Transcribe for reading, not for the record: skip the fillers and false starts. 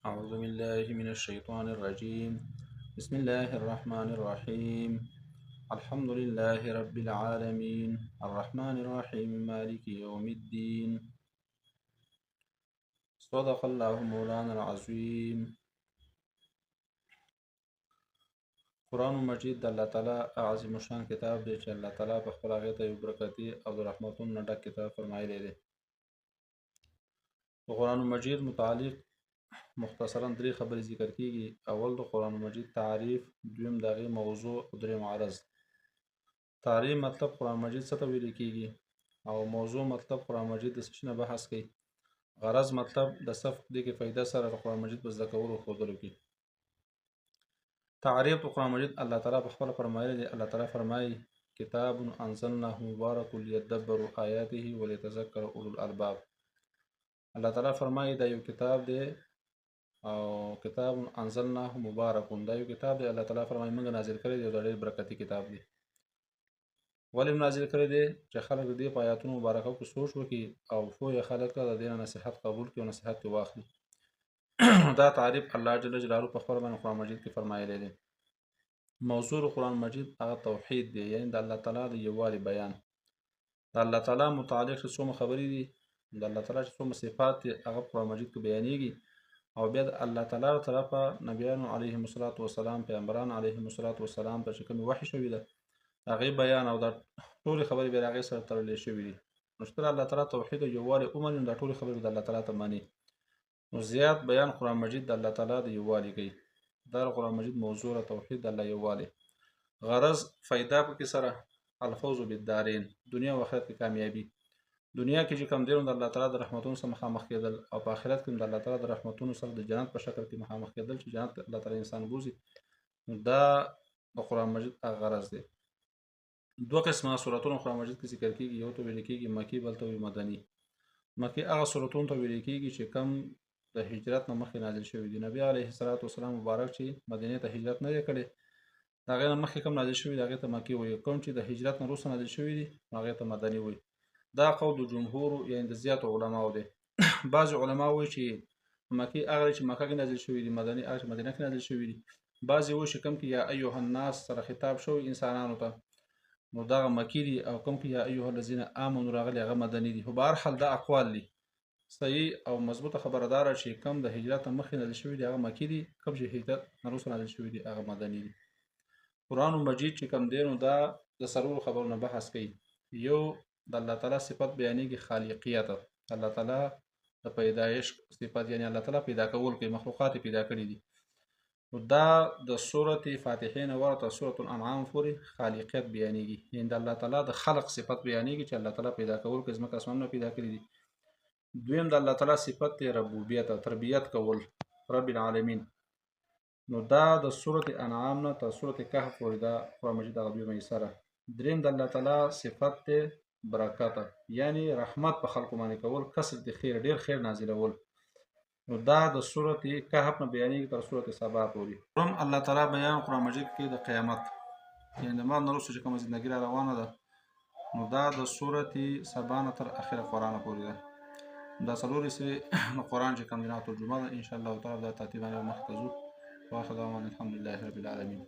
أعوذ بالله من الشيطان الرجيم. بسم الله الرحمن الرحيم. الحمد لله رب العالمين الرحمن الرحيم مالك يوم الدين. صدق الله مولانا العظيم. قرآن مجید د الله تعالی عظیم الشان کتاب دی چې الله تعالی په خپل هغې ته یو برکتي او د رحمتونو نه ډک کتاب فرمایلی دی. په قرآن مجید متعلق مختصرا درې خبرې ذکر کیږي. اول د قرآن مجید تعریف، دویم د هغې موضوع او دریم عرض. تعریف مطلب قرآن مجید څه ته ویل کیږي، او موضوع مطلب قرآن مجید د څه شي نه بحث کوي. غرض مطلب د څه دې کې فایده سره د قرآن مجید په زده کولو او ښودلو کې. تعریف د قرآن مجید الله تعالی په خپله فرمایلی دی. الله تعالی فرمایي کتاب انزلناه مبارک لیدبروا آیاته وليتذکر اولو الالباب. الله تعالی فرمایي دا یو کتاب دی او کتاب انزلناه مبارک، دا یو کتاب دی الله تعالی فرمایي موږ نازل کړی دی، دا ډېر برکتي کتاب دی. ولې نازل کړی دی؟ چې خلک د دې په آیاتونو مبارکو کې سوچ وکړي او پوهه خلک د دې نه نصیحت قبول کړي او نصیحت یې واخلي. دا تعریف الله جل جلاله په خپل باندې قرآن مجید کې فرمایلی دی. موضوع قرآن مجید هغه توحید دی، یعنی د الله تعالی د یووالي بیان. د الله تعالی متعلق چې څومره خبرې دي، د الله تعالی چې څومره صفات دي، هغه قرآن مجید کې بیانېږي. او بیا د الله تعالی له طرفه نبیانو علیهم السلام، پیغمبران علیهم السلام ته چې کومې وحي شوي ده، هغې بیان او دا ټولې خبرې بیا د هغې سره تړلې شوي دي. نو چې کله الله تعالی توحید او یووالي ومني، نو دا ټولې خبرې د الله تعالی ته مني. نو زیات بیان قرآن مجید د الله تعالی د یووالي کوي. دا قرآن مجید موضوع د توحید د الله یووالي. غرض فایده پکې سره الفوز بالدارین، دنیا او آخرت کې کامیابي. دنیا کې چې کوم دی نو د الله تعالی د رحمتونو سره مخامخ کېدل، او په آخرت کې د الله تعالی د رحمتونو سره د جنت په شکل کې مخامخ کېدل چې جنت الله تعالی انسان بوزي. نو دا د قرآن مجید هغه غرض دی. دوه قسمه سورتونه قرآن مجید کې ذکر کېږي، یو ته ویل کېږي مکي، بل ته وایي مدني. مکي هغه سورتونو ته ویل کېږي چې کوم د هجرت نه مخکې نازل شوي دي. نبی علیه السلام مبارک چې مدینې ته هجرت نه دی کړی، د هغې نه مخکې کوم نازل شوي دي هغې ته مکي وایي. کوم چې د هجرت نه وروسته نازل شوي دي هغې ته مدني وایي. دا قول د جمهورو یعنې د زیاتو علماو دی. بعضې علما وایي چې مکي هغه چې مکه کې نازل شوي دي، مدني هغه چې مدینه کې نازل شوي دي. بعضې وایي چې کوم کې یا ایها الناس سره خطاب شوی انسانانو ته، نو دغه مکي دي، او کوم کې یا ایها الذین آمنوا راغلي هغه مدني دي. خو به هر حال دا اقوال دي. صحیح او مضبوطه خبره داره چې کوم د هجرت نه مخکې نازل شوي دي هغه مکي دي، کوم چې هجرت نه وروسته نازل شوي دي هغه مدني دي. قرآن مجید چې کوم دی نو دا د څلورو خبرو نه بحث کوي. یو د الله تعالی صفت بیانېږي، خالقیت، الله تعالی د پیدایش صفت، یعنی الله تعالی پیدا کول کوي، مخلوقات پیدا کړي دي. نو دا د سورة فاتحې نه ورته سورة الانعام پورې خالقیت بیانېږي، یعنی د الله تعالی د خلق صفت بیانېږي چې الله تعالی پیدا کول کوي، ځمکه اسمانونه پیدا کړي دي. دویم د الله تعالی صفت دی ربوبیت، تربیت کول، رب العالمین. نو دا د سورة انعام نه تر سورة کهف پورې دا قرآن مجید هغه دویمه حصه ده. دریم د الله تعالی صفت دی برکت، یعنی رحمت په خلکو باندې کول، کثرت خیر، ډیر خیر نازلول. نو دا د سورة کهف نه بیانېږي تر سورة سبا پورې. الله تعالی بیان قرآن مجید کې د قیامت، یعنی د مرګ نه وروسته چې کومه زندګي را روانه ده، نو دا د سورة سبا نه تر اخره قرآن پورې ده. دا څلور حصې د قرآن چې کوم دي ترجمه ده، انشاءالله تعالی دا ترتیب باندې مخکې ځو. واخر دعوانا الحمد لله رب العالمین.